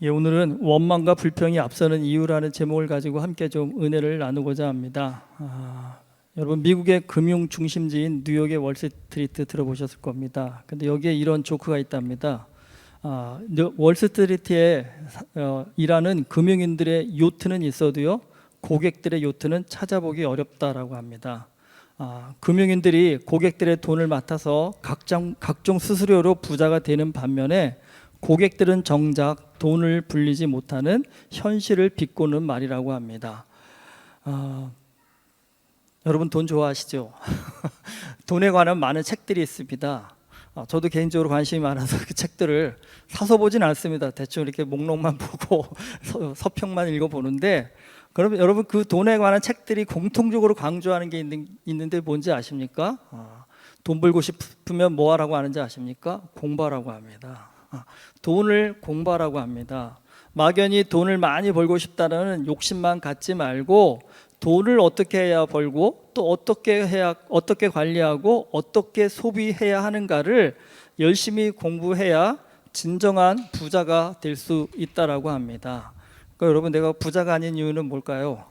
오늘은 원망과 불평이 앞서는 이유라는 제목을 가지고 함께 좀 은혜를 나누고자 합니다. 여러분 미국의 금융 중심지인 뉴욕의 월스트리트 들어보셨을 겁니다. 근데 여기에 이런 조크가 있답니다. 월스트리트에 일하는 금융인들의 요트는 있어도요, 고객들의 요트는 찾아보기 어렵다라고 합니다. 금융인들이 고객들의 돈을 맡아서 각종 수수료로 부자가 되는 반면에 고객들은 정작 돈을 불리지 못하는 현실을 비꼬는 말이라고 합니다. 여러분 돈 좋아하시죠? 돈에 관한 많은 책들이 있습니다. 저도 개인적으로 관심이 많아서 그 책들을 사서 보진 않습니다. 대충 이렇게 목록만 보고 서평만 읽어보는데, 그러면 여러분 그 돈에 관한 책들이 공통적으로 강조하는 게 있는데 뭔지 아십니까? 돈 벌고 싶으면 뭐 하라고 하는지 아십니까? 공부하라고 합니다. 돈을 공부하라고 합니다. 막연히 돈을 많이 벌고 싶다는 욕심만 갖지 말고 돈을 어떻게 해야 벌고 또 어떻게 관리하고 어떻게 소비해야 하는가를 열심히 공부해야 진정한 부자가 될 수 있다라고 합니다. 그러니까 여러분, 내가 부자가 아닌 이유는 뭘까요?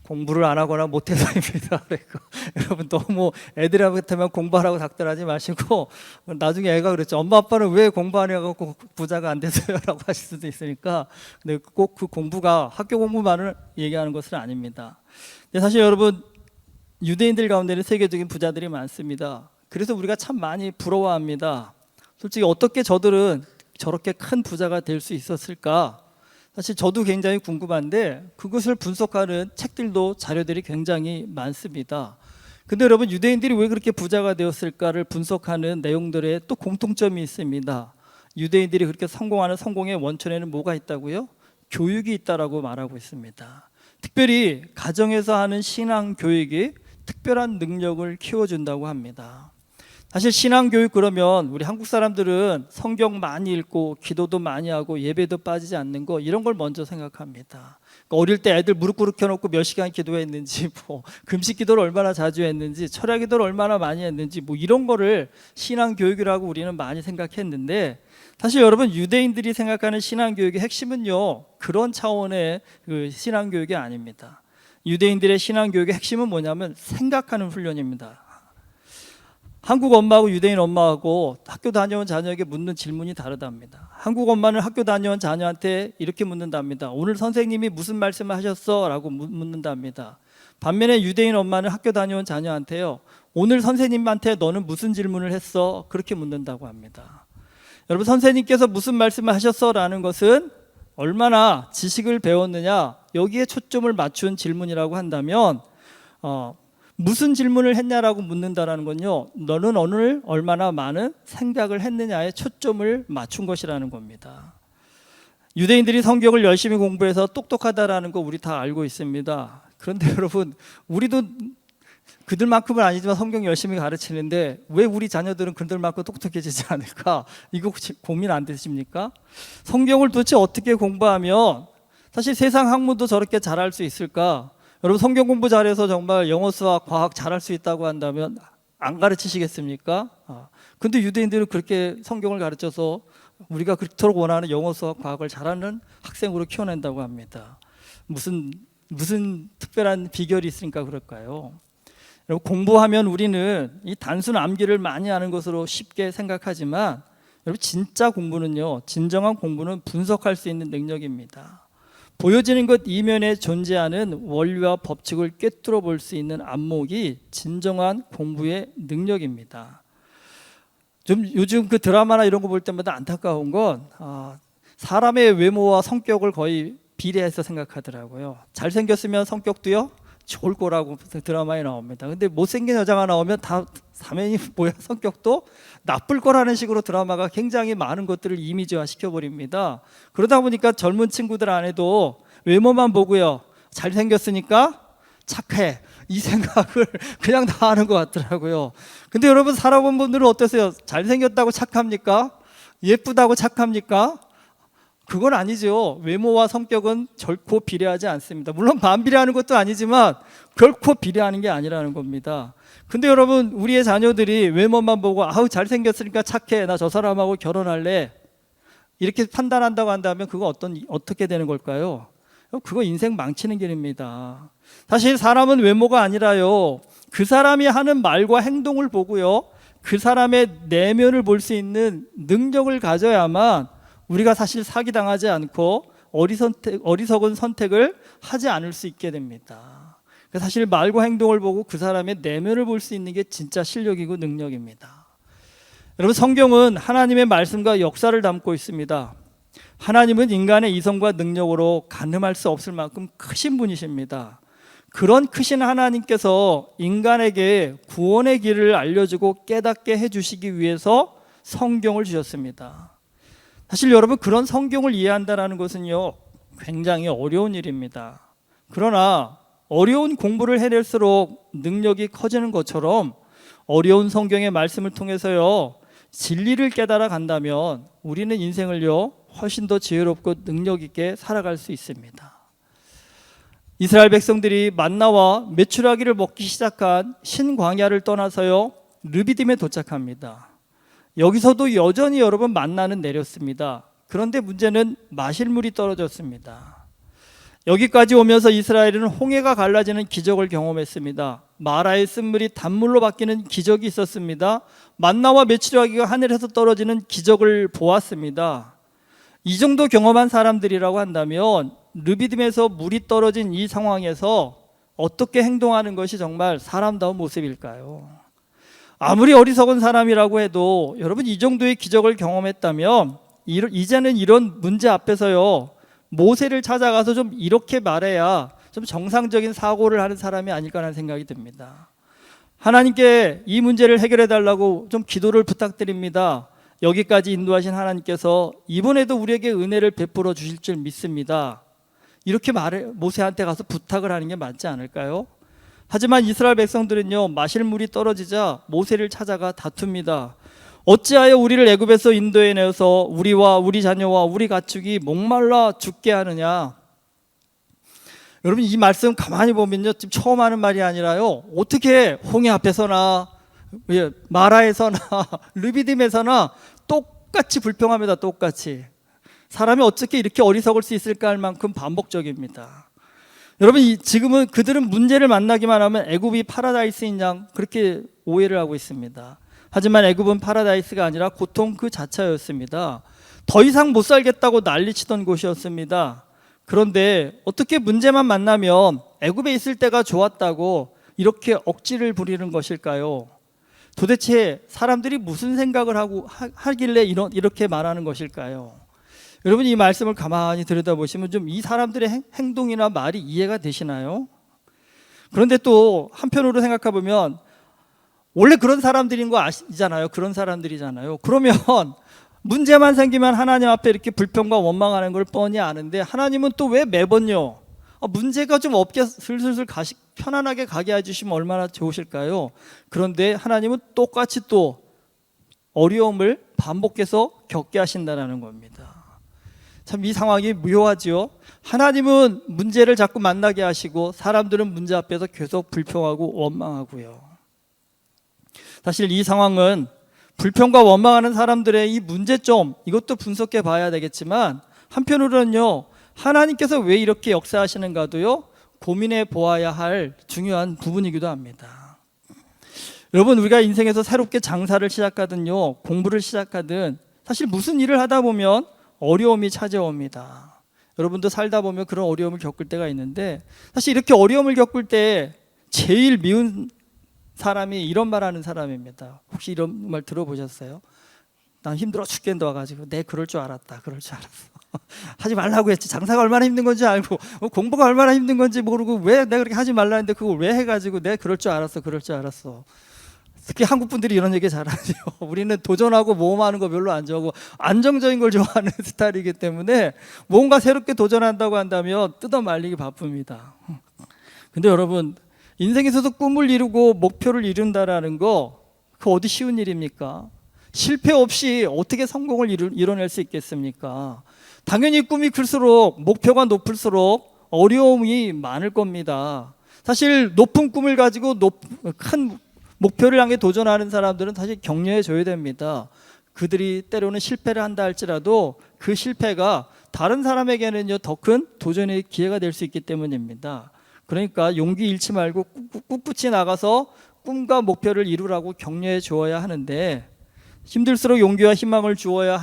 공부를 안 하거나 못해서입니다. 그러니까 여러분 너무 애들한테만 공부하라고 닥달하지 마시고, 나중에 애가 그랬죠. 엄마 아빠는 왜 공부 안 해갖고 부자가 안 됐어요? 라고 하실 수도 있으니까. 근데 꼭 그 공부가 학교 공부만을 얘기하는 것은 아닙니다. 근데 사실 여러분, 유대인들 가운데는 세계적인 부자들이 많습니다. 그래서 우리가 참 많이 부러워합니다. 솔직히 어떻게 저들은 저렇게 큰 부자가 될 수 있었을까? 사실 저도 굉장히 궁금한데 그것을 분석하는 책들도 자료들이 굉장히 많습니다. 근데 여러분, 유대인들이 왜 그렇게 부자가 되었을까를 분석하는 내용들에 또 공통점이 있습니다. 유대인들이 그렇게 성공하는 성공의 원천에는 뭐가 있다고요? 교육이 있다라고 말하고 있습니다. 특별히 가정에서 하는 신앙 교육이 특별한 능력을 키워준다고 합니다. 사실 신앙교육 그러면 우리 한국 사람들은 성경 많이 읽고 기도도 많이 하고 예배도 빠지지 않는 거, 이런 걸 먼저 생각합니다. 그러니까 어릴 때 애들 무릎 꿇고 켜놓고 몇 시간 기도했는지, 금식 기도를 얼마나 자주 했는지, 철야 기도를 얼마나 많이 했는지, 이런 거를 신앙교육이라고 우리는 많이 생각했는데, 사실 여러분, 유대인들이 생각하는 신앙교육의 핵심은요, 그런 차원의 그 신앙교육이 아닙니다. 유대인들의 신앙교육의 핵심은 뭐냐면 생각하는 훈련입니다. 한국 엄마하고 유대인 엄마하고 학교 다녀온 자녀에게 묻는 질문이 다르답니다. 한국 엄마는 학교 다녀온 자녀한테 이렇게 묻는답니다. 오늘 선생님이 무슨 말씀을 하셨어? 라고 묻는답니다. 반면에 유대인 엄마는 학교 다녀온 자녀한테요, 오늘 선생님한테 너는 무슨 질문을 했어? 그렇게 묻는다고 합니다. 여러분, 선생님께서 무슨 말씀을 하셨어? 라는 것은 얼마나 지식을 배웠느냐, 여기에 초점을 맞춘 질문이라고 한다면, 무슨 질문을 했냐라고 묻는다라는 건요, 너는 오늘 얼마나 많은 생각을 했느냐에 초점을 맞춘 것이라는 겁니다. 유대인들이 성경을 열심히 공부해서 똑똑하다라는 거 우리 다 알고 있습니다. 그런데 여러분, 우리도 그들만큼은 아니지만 성경 열심히 가르치는데 왜 우리 자녀들은 그들만큼 똑똑해지지 않을까? 이거 고민 안 되십니까? 성경을 도대체 어떻게 공부하면 사실 세상 학문도 저렇게 잘할 수 있을까? 여러분, 성경 공부 잘해서 정말 영어, 수학, 과학 잘할 수 있다고 한다면 안 가르치시겠습니까? 근데 유대인들은 그렇게 성경을 가르쳐서 우리가 그토록 원하는 영어, 수학, 과학을 잘하는 학생으로 키워낸다고 합니다. 무슨 특별한 비결이 있으니까 그럴까요? 여러분, 공부하면 우리는 이 단순 암기를 많이 하는 것으로 쉽게 생각하지만, 여러분, 진짜 공부는요, 진정한 공부는 분석할 수 있는 능력입니다. 보여지는 것 이면에 존재하는 원리와 법칙을 꿰뚫어 볼 수 있는 안목이 진정한 공부의 능력입니다. 요즘 그 드라마나 이런 거 볼 때마다 안타까운 건 사람의 외모와 성격을 거의 비례해서 생각하더라고요. 잘생겼으면 성격도요 좋을 거라고 드라마에 나옵니다. 근데 못생긴 여자가 나오면 다 사면이 뭐야, 성격도 나쁠 거라는 식으로 드라마가 굉장히 많은 것들을 이미지화 시켜버립니다. 그러다 보니까 젊은 친구들 안에도 외모만 보고요, 잘생겼으니까 착해, 이 생각을 그냥 다 하는 것 같더라고요. 근데 여러분, 살아본 분들은 어떠세요? 잘생겼다고 착합니까? 예쁘다고 착합니까? 그건 아니죠. 외모와 성격은 결코 비례하지 않습니다. 물론 반비례하는 것도 아니지만 결코 비례하는 게 아니라는 겁니다. 근데 여러분, 우리의 자녀들이 외모만 보고 아우 잘생겼으니까 착해, 나 저 사람하고 결혼할래, 이렇게 판단한다고 한다면 그거 어떻게 되는 걸까요? 그거 인생 망치는 길입니다. 사실 사람은 외모가 아니라요, 그 사람이 하는 말과 행동을 보고요, 그 사람의 내면을 볼 수 있는 능력을 가져야만 우리가 사실 사기당하지 않고 어리석은 선택을 하지 않을 수 있게 됩니다. 사실 말과 행동을 보고 그 사람의 내면을 볼 수 있는 게 진짜 실력이고 능력입니다. 여러분, 성경은 하나님의 말씀과 역사를 담고 있습니다. 하나님은 인간의 이성과 능력으로 가늠할 수 없을 만큼 크신 분이십니다. 그런 크신 하나님께서 인간에게 구원의 길을 알려주고 깨닫게 해주시기 위해서 성경을 주셨습니다. 사실 여러분, 그런 성경을 이해한다는 것은요, 굉장히 어려운 일입니다. 그러나 어려운 공부를 해낼수록 능력이 커지는 것처럼 어려운 성경의 말씀을 통해서요, 진리를 깨달아 간다면 우리는 인생을요, 훨씬 더 지혜롭고 능력 있게 살아갈 수 있습니다. 이스라엘 백성들이 만나와 메추라기를 먹기 시작한 신광야를 떠나서요, 르비딤에 도착합니다. 여기서도 여전히 여러분 만나는 내렸습니다. 그런데 문제는 마실 물이 떨어졌습니다. 여기까지 오면서 이스라엘은 홍해가 갈라지는 기적을 경험했습니다. 마라의 쓴물이 단물로 바뀌는 기적이 있었습니다. 만나와 메추라기가 하늘에서 떨어지는 기적을 보았습니다. 이 정도 경험한 사람들이라고 한다면 르비딤에서 물이 떨어진 이 상황에서 어떻게 행동하는 것이 정말 사람다운 모습일까요? 아무리 어리석은 사람이라고 해도 여러분, 이 정도의 기적을 경험했다면 이제는 이런 문제 앞에서요, 모세를 찾아가서 좀 이렇게 말해야 좀 정상적인 사고를 하는 사람이 아닐까라는 생각이 듭니다. 하나님께 이 문제를 해결해 달라고 좀 기도를 부탁드립니다. 여기까지 인도하신 하나님께서 이번에도 우리에게 은혜를 베풀어 주실 줄 믿습니다. 이렇게 모세한테 가서 부탁을 하는 게 맞지 않을까요? 하지만 이스라엘 백성들은요, 마실 물이 떨어지자 모세를 찾아가 다툽니다. 어찌하여 우리를 애굽에서 인도해 내어서 우리와 우리 자녀와 우리 가축이 목말라 죽게 하느냐. 여러분, 이 말씀 가만히 보면요, 지금 처음 하는 말이 아니라요, 어떻게 홍해 앞에서나 마라에서나 르비딤에서나 똑같이 불평합니다. 똑같이. 사람이 어떻게 이렇게 어리석을 수 있을까 할 만큼 반복적입니다. 여러분, 지금은 그들은 문제를 만나기만 하면 애굽이 파라다이스인 양 그렇게 오해를 하고 있습니다. 하지만 애굽은 파라다이스가 아니라 고통 그 자체였습니다. 더 이상 못 살겠다고 난리치던 곳이었습니다. 그런데 어떻게 문제만 만나면 애굽에 있을 때가 좋았다고 이렇게 억지를 부리는 것일까요? 도대체 사람들이 무슨 생각을 하길래 이렇게 말하는 것일까요? 여러분, 이 말씀을 가만히 들여다보시면 좀 이 사람들의 행동이나 말이 이해가 되시나요? 그런데 또 한편으로 생각해 보면 원래 그런 사람들인 거 아시잖아요. 그런 사람들이잖아요. 그러면 문제만 생기면 하나님 앞에 이렇게 불평과 원망하는 걸 뻔히 아는데 하나님은 또 왜 매번요, 문제가 좀 없게 슬슬 편안하게 가게 해주시면 얼마나 좋으실까요? 그런데 하나님은 똑같이 또 어려움을 반복해서 겪게 하신다는 겁니다. 참 이 상황이 묘하지요. 하나님은 문제를 자꾸 만나게 하시고 사람들은 문제 앞에서 계속 불평하고 원망하고요. 사실 이 상황은 불평과 원망하는 사람들의 이 문제점, 이것도 분석해 봐야 되겠지만 한편으로는요, 하나님께서 왜 이렇게 역사하시는가도요, 고민해 보아야 할 중요한 부분이기도 합니다. 여러분, 우리가 인생에서 새롭게 장사를 시작하든요, 공부를 시작하든 사실 무슨 일을 하다 보면 어려움이 찾아옵니다. 여러분도 살다 보면 그런 어려움을 겪을 때가 있는데, 사실 이렇게 어려움을 겪을 때 제일 미운 사람이 이런 말하는 사람입니다. 혹시 이런 말 들어보셨어요? 난 힘들어 죽겠는데 와가지고 내 그럴 줄 알았다. 그럴 줄 알았어. 하지 말라고 했지. 장사가 얼마나 힘든 건지 알고 공부가 얼마나 힘든 건지 모르고 왜 내가 그렇게 하지 말라 했는데 그걸 왜 해가지고 내 그럴 줄 알았어. 그럴 줄 알았어. 특히 한국 분들이 이런 얘기 잘하죠. 우리는 도전하고 모험하는 거 별로 안 좋아하고 안정적인 걸 좋아하는 스타일이기 때문에 뭔가 새롭게 도전한다고 한다면 뜯어 말리기 바쁩니다. 근데 여러분, 인생에서도 꿈을 이루고 목표를 이룬다라는 거, 그 어디 쉬운 일입니까? 실패 없이 어떻게 성공을 이뤄낼 수 있겠습니까? 당연히 꿈이 클수록, 목표가 높을수록 어려움이 많을 겁니다. 사실 높은 꿈을 가지고 큰 목표를 향해 도전하는 사람들은 사실 격려해 줘야 됩니다. 그들이 때로는 실패를 한다 할지라도 그 실패가 다른 사람에게는요 더 큰 도전의 기회가 될 수 있기 때문입니다. 그러니까 용기 잃지 말고 꿋꿋이 나가서 꿈과 목표를 이루라고 격려해 주어야 하는데, 힘들수록 용기와 희망을 주어야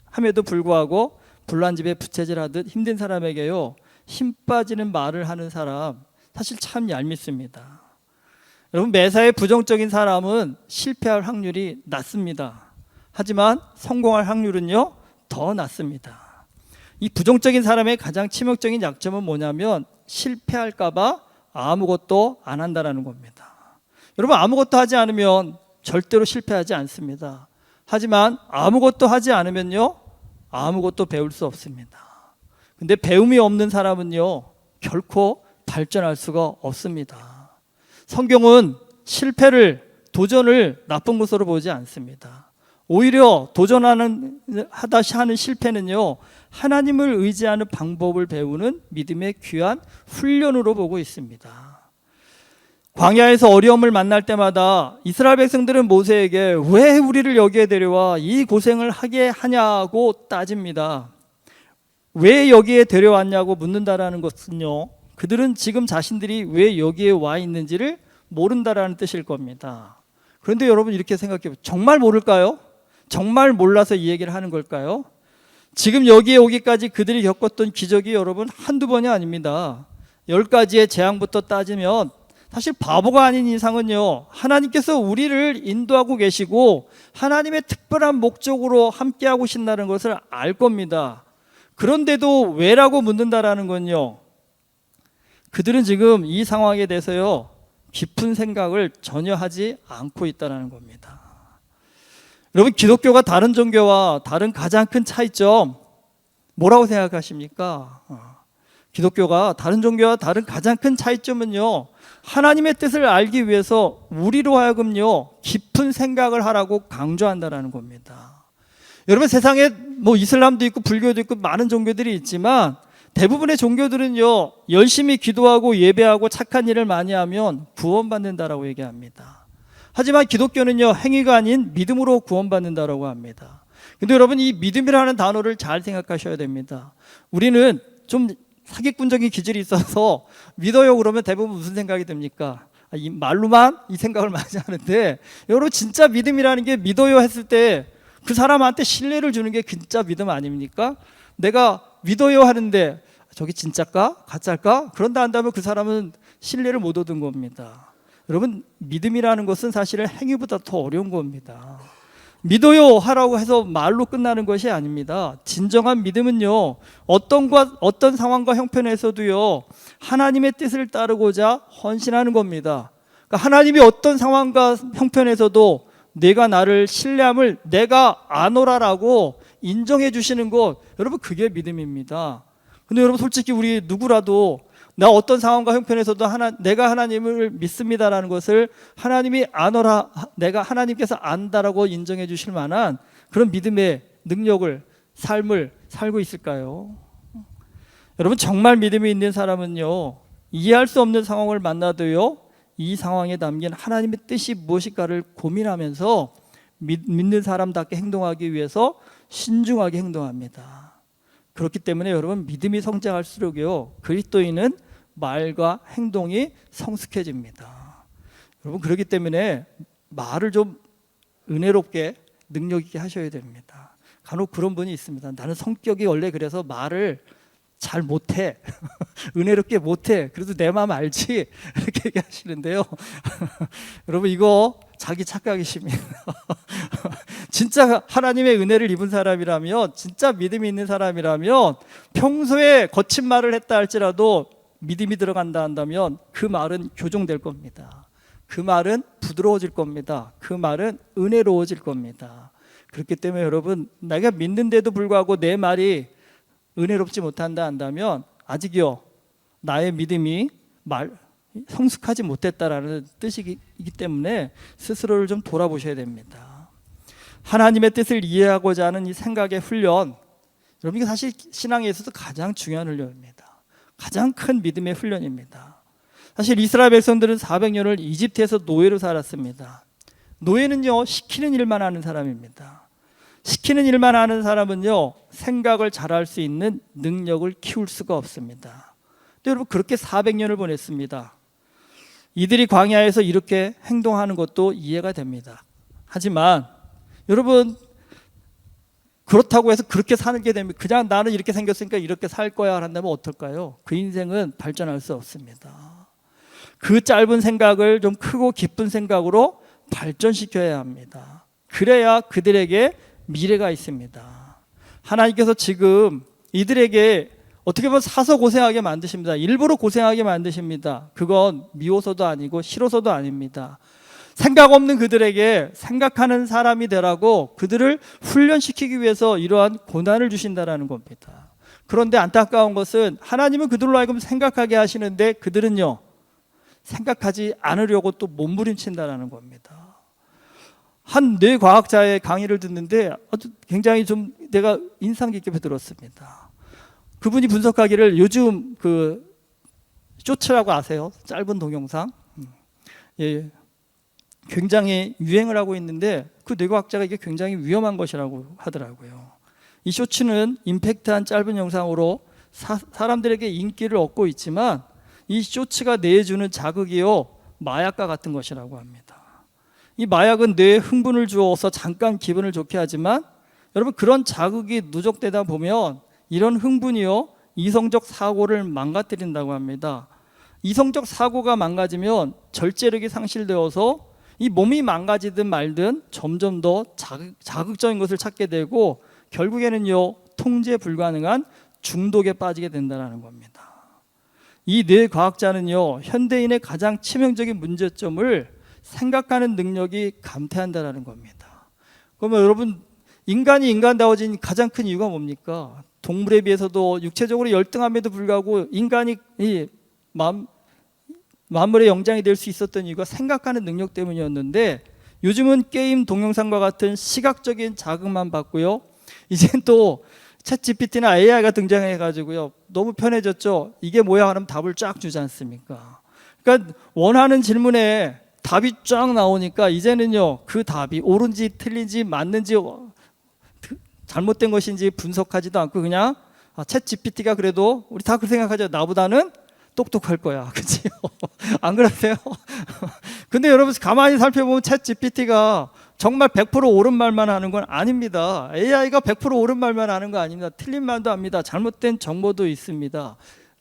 함에도 불구하고 불난 집에 부채질하듯 힘든 사람에게요 힘 빠지는 말을 하는 사람 사실 참 얄밉습니다. 여러분, 매사에 부정적인 사람은 실패할 확률이 낮습니다. 하지만 성공할 확률은요 더 낮습니다. 이 부정적인 사람의 가장 치명적인 약점은 뭐냐면 실패할까 봐 아무것도 안 한다는 겁니다. 여러분, 아무것도 하지 않으면 절대로 실패하지 않습니다. 하지만 아무것도 하지 않으면요 아무것도 배울 수 없습니다. 근데 배움이 없는 사람은요 결코 발전할 수가 없습니다. 성경은 실패를, 도전을 나쁜 것으로 보지 않습니다. 오히려 도전하는 하는 실패는요 하나님을 의지하는 방법을 배우는 믿음의 귀한 훈련으로 보고 있습니다. 광야에서 어려움을 만날 때마다 이스라엘 백성들은 모세에게 왜 우리를 여기에 데려와 이 고생을 하게 하냐고 따집니다. 왜 여기에 데려왔냐고 묻는다라는 것은요 그들은 지금 자신들이 왜 여기에 와 있는지를 모른다라는 뜻일 겁니다. 그런데 여러분, 이렇게 생각해요. 정말 모를까요? 정말 몰라서 이 얘기를 하는 걸까요? 지금 여기에 오기까지 그들이 겪었던 기적이 여러분 한두 번이 아닙니다. 10가지의 재앙부터 따지면 사실 바보가 아닌 이상은요 하나님께서 우리를 인도하고 계시고 하나님의 특별한 목적으로 함께하고 계신다는 것을 알 겁니다. 그런데도 왜라고 묻는다라는 건요 그들은 지금 이 상황에 대해서요 깊은 생각을 전혀 하지 않고 있다는 겁니다. 여러분, 기독교가 다른 종교와 다른 가장 큰 차이점 뭐라고 생각하십니까? 기독교가 다른 종교와 다른 가장 큰 차이점은요 하나님의 뜻을 알기 위해서 우리로 하여금요 깊은 생각을 하라고 강조한다는 겁니다. 여러분, 세상에 뭐 이슬람도 있고 불교도 있고 많은 종교들이 있지만 대부분의 종교들은요 열심히 기도하고 예배하고 착한 일을 많이 하면 구원받는다라고 얘기합니다. 하지만 기독교는요 행위가 아닌 믿음으로 구원받는다라고 합니다. 근데 여러분, 이 믿음이라는 단어를 잘 생각하셔야 됩니다. 우리는 좀 사기꾼적인 기질이 있어서 믿어요 그러면 대부분 무슨 생각이 듭니까? 이 말로만 이 생각을 많이 하는데, 여러분 진짜 믿음이라는 게 믿어요 했을 때 그 사람한테 신뢰를 주는 게 진짜 믿음 아닙니까? 내가 믿어요 하는데 저게 진짜일까? 가짜일까? 그런다 한다면 그 사람은 신뢰를 못 얻은 겁니다. 여러분, 믿음이라는 것은 사실은 행위보다 더 어려운 겁니다. 믿어요 하라고 해서 말로 끝나는 것이 아닙니다. 진정한 믿음은요 어떤 상황과 형편에서도요 하나님의 뜻을 따르고자 헌신하는 겁니다. 그러니까 하나님이 어떤 상황과 형편에서도 내가 나를 신뢰함을 내가 아노라라고 인정해 주시는 것, 여러분 그게 믿음입니다. 근데 여러분, 솔직히 우리 누구라도 나 어떤 상황과 형편에서도 내가 하나님을 믿습니다라는 것을 하나님이 아노라, 내가 하나님께서 안다라고 인정해 주실 만한 그런 믿음의 능력을, 삶을 살고 있을까요? 여러분, 정말 믿음이 있는 사람은요 이해할 수 없는 상황을 만나도요 이 상황에 담긴 하나님의 뜻이 무엇일까를 고민하면서 믿는 사람답게 행동하기 위해서 신중하게 행동합니다. 그렇기 때문에 여러분, 믿음이 성장할수록요 그리스도인은 말과 행동이 성숙해집니다. 여러분, 그렇기 때문에 말을 좀 은혜롭게 능력 있게 하셔야 됩니다. 간혹 그런 분이 있습니다. 나는 성격이 원래 그래서 말을 잘 못해. 은혜롭게 못해. 그래도 내 마음 알지? 이렇게 얘기하시는데요. 여러분, 이거 자기 착각이십니다. 진짜 하나님의 은혜를 입은 사람이라면, 진짜 믿음이 있는 사람이라면 평소에 거친 말을 했다 할지라도 믿음이 들어간다 한다면 그 말은 교정될 겁니다. 그 말은 부드러워질 겁니다. 그 말은 은혜로워질 겁니다. 그렇기 때문에 여러분, 내가 믿는데도 불구하고 내 말이 은혜롭지 못한다 한다면 아직요 나의 믿음이 성숙하지 못했다라는 뜻이기 때문에 스스로를 좀 돌아보셔야 됩니다. 하나님의 뜻을 이해하고자 하는 이 생각의 훈련, 여러분 이게 사실 신앙에 있어서 가장 중요한 훈련입니다. 가장 큰 믿음의 훈련입니다. 사실 이스라엘 백성들은 400년을 이집트에서 노예로 살았습니다. 노예는요 시키는 일만 하는 사람입니다. 시키는 일만 하는 사람은요, 생각을 잘할 수 있는 능력을 키울 수가 없습니다. 근데 여러분, 그렇게 400년을 보냈습니다. 이들이 광야에서 이렇게 행동하는 것도 이해가 됩니다. 하지만 여러분, 그렇다고 해서 그렇게 사는 게 되면 그냥 나는 이렇게 생겼으니까 이렇게 살 거야 한다면 어떨까요? 그 인생은 발전할 수 없습니다. 그 짧은 생각을 좀 크고 깊은 생각으로 발전시켜야 합니다. 그래야 그들에게 미래가 있습니다. 하나님께서 지금 이들에게 어떻게 보면 사서 고생하게 만드십니다. 일부러 고생하게 만드십니다. 그건 미워서도 아니고 싫어서도 아닙니다. 생각 없는 그들에게 생각하는 사람이 되라고 그들을 훈련시키기 위해서 이러한 고난을 주신다는 겁니다. 그런데 안타까운 것은 하나님은 그들로 하여금 생각하게 하시는데 그들은요, 생각하지 않으려고 또 몸부림친다는 겁니다. 한 뇌과학자의 강의를 듣는데 굉장히 좀 내가 인상 깊게 들었습니다. 그분이 분석하기를 요즘 그 쇼츠라고 아세요? 짧은 동영상. 예, 굉장히 유행을 하고 있는데 그 뇌과학자가 이게 굉장히 위험한 것이라고 하더라고요. 이 쇼츠는 임팩트한 짧은 영상으로 사람들에게 인기를 얻고 있지만 이 쇼츠가 내주는 자극이요, 마약과 같은 것이라고 합니다. 이 마약은 뇌에 흥분을 주어서 잠깐 기분을 좋게 하지만 여러분, 그런 자극이 누적되다 보면 이런 흥분이요, 이성적 사고를 망가뜨린다고 합니다. 이성적 사고가 망가지면 절제력이 상실되어서 이 몸이 망가지든 말든 점점 더 자극적인 것을 찾게 되고 결국에는요, 통제 불가능한 중독에 빠지게 된다는 겁니다. 이 뇌과학자는요, 현대인의 가장 치명적인 문제점을 생각하는 능력이 감퇴한다는 겁니다. 그러면 여러분, 인간이 인간다워진 가장 큰 이유가 뭡니까? 동물에 비해서도 육체적으로 열등함에도 불구하고 인간이 이 만물의 영장이 될 수 있었던 이유가 생각하는 능력 때문이었는데 요즘은 게임 동영상과 같은 시각적인 자극만 받고요, 이젠 또 챗GPT나 AI가 등장해가지고요, 너무 편해졌죠. 이게 뭐야 하면 답을 쫙 주지 않습니까? 그러니까 원하는 질문에 답이 쫙 나오니까 이제는요, 그 답이 옳은지 틀린지 맞는지 잘못된 것인지 분석하지도 않고 그냥 챗GPT가 그래도 우리 다 그렇게 생각하죠. 나보다는 똑똑할 거야. 그치요? 안 그러세요? 근데 여러분, 가만히 살펴보면 챗GPT가 정말 100% 옳은 말만 하는 건 아닙니다. AI가 100% 옳은 말만 하는 거 아닙니다. 틀린 말도 합니다. 잘못된 정보도 있습니다.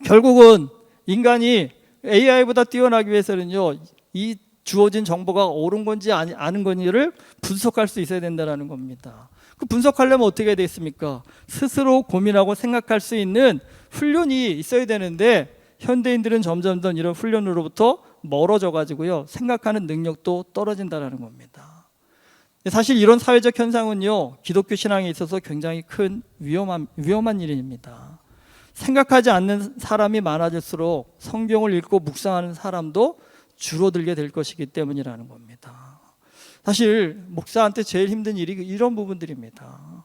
결국은 인간이 AI보다 뛰어나기 위해서는요, 이 주어진 정보가 옳은 건지 아닌 건지를 분석할 수 있어야 된다는 겁니다. 그 분석하려면 어떻게 되겠습니까? 스스로 고민하고 생각할 수 있는 훈련이 있어야 되는데 현대인들은 점점 더 이런 훈련으로부터 멀어져 가지고요, 생각하는 능력도 떨어진다는 겁니다. 사실 이런 사회적 현상은요, 기독교 신앙에 있어서 굉장히 큰 위험한 일입니다. 생각하지 않는 사람이 많아질수록 성경을 읽고 묵상하는 사람도 줄어들게 될 것이기 때문이라는 겁니다. 사실 목사한테 제일 힘든 일이 이런 부분들입니다.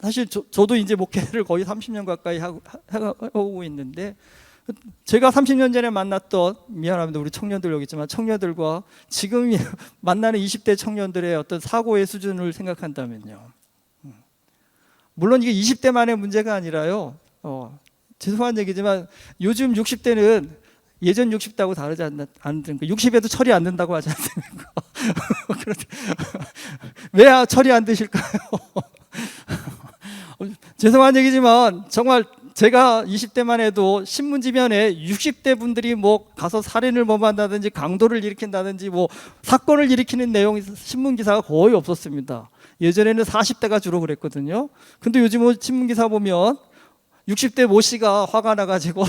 사실 저도 이제 목회를 거의 30년 가까이 하고 있는데 제가 30년 전에 만났던, 미안합니다, 우리 청년들 여기 있지만 청년들과 지금 만나는 20대 청년들의 어떤 사고의 수준을 생각한다면요, 물론 이게 20대만의 문제가 아니라요, 죄송한 얘기지만 요즘 60대는 예전 60대하고 다르지 않는, 60에도 철이 안 든다고 하지 않습니까? 왜 철이 안 드실까요? 죄송한 얘기지만 정말 제가 20대만 해도 신문지면에 60대 분들이 뭐 가서 살인을 범한다든지 강도를 일으킨다든지 뭐 사건을 일으키는 내용이 신문기사가 거의 없었습니다. 예전에는 40대가 주로 그랬거든요. 근데 요즘 신문기사 보면 60대 모 씨가 화가 나가지고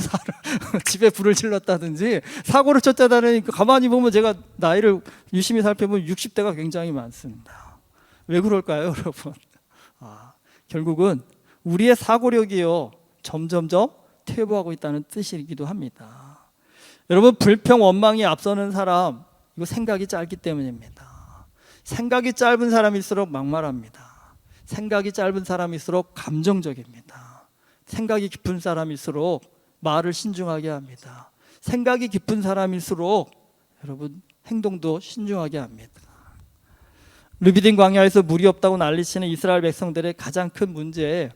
집에 불을 질렀다든지 사고를 쳤다더니 가만히 보면 제가 나이를 유심히 살펴보면 60대가 굉장히 많습니다. 왜 그럴까요, 여러분? 결국은 우리의 사고력이요, 점점점 퇴보하고 있다는 뜻이기도 합니다. 여러분, 불평 원망이 앞서는 사람, 이거 생각이 짧기 때문입니다. 생각이 짧은 사람일수록 막말합니다. 생각이 짧은 사람일수록 감정적입니다. 생각이 깊은 사람일수록 말을 신중하게 합니다. 생각이 깊은 사람일수록 여러분 행동도 신중하게 합니다. 르비딘 광야에서 물이 없다고 난리치는 이스라엘 백성들의 가장 큰 문제,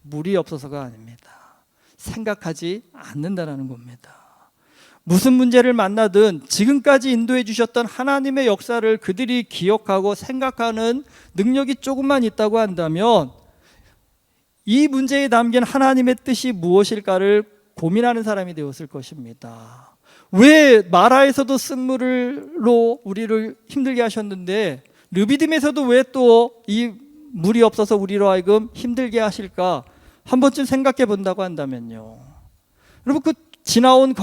물이 없어서가 아닙니다. 생각하지 않는다라는 겁니다. 무슨 문제를 만나든 지금까지 인도해 주셨던 하나님의 역사를 그들이 기억하고 생각하는 능력이 조금만 있다고 한다면 이 문제에 담긴 하나님의 뜻이 무엇일까를 고민하는 사람이 되었을 것입니다. 왜 마라에서도 쓴물로 우리를 힘들게 하셨는데 르비딤에서도 왜 또 이 물이 없어서 우리로 하여금 힘들게 하실까? 한 번쯤 생각해 본다고 한다면요. 여러분, 그 지나온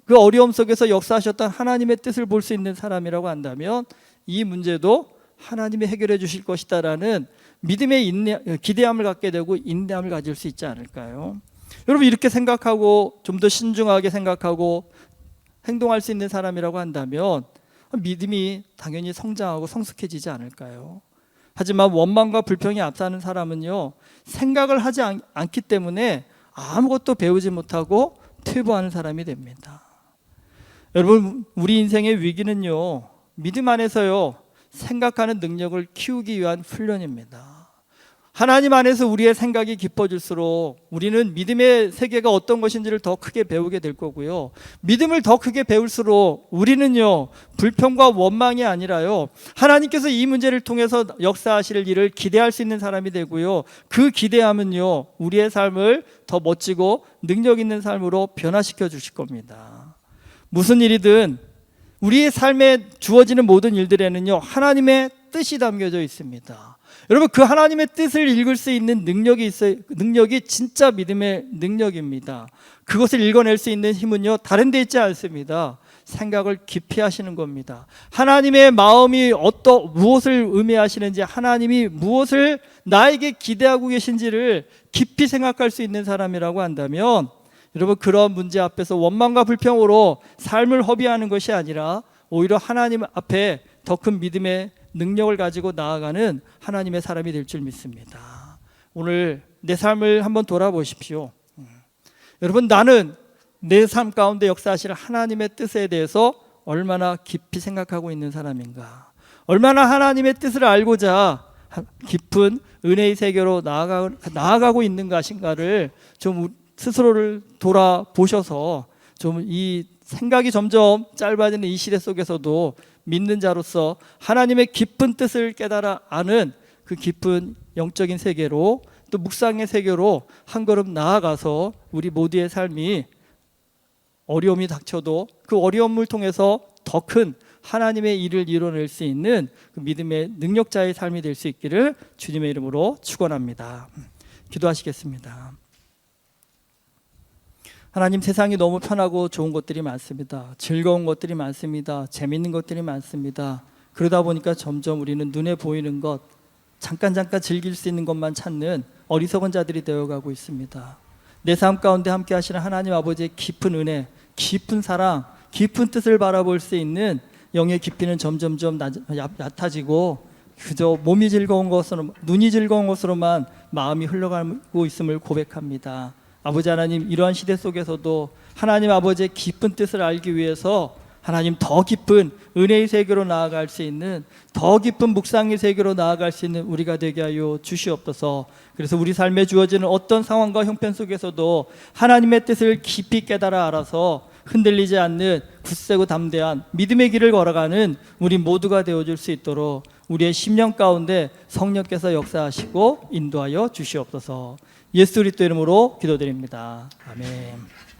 그 어려움 속에서 역사하셨던 하나님의 뜻을 볼 수 있는 사람이라고 한다면 이 문제도 하나님이 해결해 주실 것이다라는 믿음의 기대함을 갖게 되고 인내함을 가질 수 있지 않을까요? 여러분, 이렇게 생각하고 좀 더 신중하게 생각하고 행동할 수 있는 사람이라고 한다면 믿음이 당연히 성장하고 성숙해지지 않을까요? 하지만 원망과 불평이 앞서는 사람은요, 생각을 하지 않기 때문에 아무것도 배우지 못하고 퇴보하는 사람이 됩니다. 여러분, 우리 인생의 위기는요, 믿음 안에서요, 생각하는 능력을 키우기 위한 훈련입니다. 하나님 안에서 우리의 생각이 깊어질수록 우리는 믿음의 세계가 어떤 것인지를 더 크게 배우게 될 거고요. 믿음을 더 크게 배울수록 우리는요, 불평과 원망이 아니라요, 하나님께서 이 문제를 통해서 역사하실 일을 기대할 수 있는 사람이 되고요. 그 기대함은요, 우리의 삶을 더 멋지고 능력 있는 삶으로 변화시켜 주실 겁니다. 무슨 일이든 우리의 삶에 주어지는 모든 일들에는요, 하나님의 뜻이 담겨져 있습니다. 여러분, 그 하나님의 뜻을 읽을 수 있는 능력이 있어요. 능력이 진짜 믿음의 능력입니다. 그것을 읽어낼 수 있는 힘은요, 다른 데 있지 않습니다. 생각을 깊이 하시는 겁니다. 하나님의 마음이 무엇을 의미하시는지, 하나님이 무엇을 나에게 기대하고 계신지를 깊이 생각할 수 있는 사람이라고 한다면, 여러분, 그런 문제 앞에서 원망과 불평으로 삶을 허비하는 것이 아니라 오히려 하나님 앞에 더 큰 믿음의 능력을 가지고 나아가는 하나님의 사람이 될 줄 믿습니다. 오늘 내 삶을 한번 돌아보십시오. 여러분, 나는 내 삶 가운데 역사하시는 하나님의 뜻에 대해서 얼마나 깊이 생각하고 있는 사람인가? 얼마나 하나님의 뜻을 알고자 깊은 은혜의 세계로 나아가고 있는 것인가를 좀 스스로를 돌아보셔서 좀 이 생각이 점점 짧아지는 이 시대 속에서도 믿는 자로서 하나님의 깊은 뜻을 깨달아 아는 그 깊은 영적인 세계로, 또 묵상의 세계로 한 걸음 나아가서 우리 모두의 삶이 어려움이 닥쳐도 그 어려움을 통해서 더 큰 하나님의 일을 이뤄낼 수 있는 그 믿음의 능력자의 삶이 될 수 있기를 주님의 이름으로 축원합니다. 기도하시겠습니다. 하나님, 세상이 너무 편하고 좋은 것들이 많습니다. 즐거운 것들이 많습니다. 재밌는 것들이 많습니다. 그러다 보니까 점점 우리는 눈에 보이는 것, 잠깐 즐길 수 있는 것만 찾는 어리석은 자들이 되어가고 있습니다. 내 삶 가운데 함께 하시는 하나님 아버지의 깊은 은혜, 깊은 사랑, 깊은 뜻을 바라볼 수 있는 영의 깊이는 점점점 얕아지고 그저 몸이 즐거운 것으로, 눈이 즐거운 것으로만 마음이 흘러가고 있음을 고백합니다. 아버지 하나님, 이러한 시대 속에서도 하나님 아버지의 깊은 뜻을 알기 위해서 하나님 더 깊은 은혜의 세계로 나아갈 수 있는, 더 깊은 묵상의 세계로 나아갈 수 있는 우리가 되게 하여 주시옵소서. 그래서 우리 삶에 주어지는 어떤 상황과 형편 속에서도 하나님의 뜻을 깊이 깨달아 알아서 흔들리지 않는 굳세고 담대한 믿음의 길을 걸어가는 우리 모두가 되어줄 수 있도록 우리의 심령 가운데 성령께서 역사하시고 인도하여 주시옵소서. 예수 그리스도 이름으로 기도드립니다. 아멘.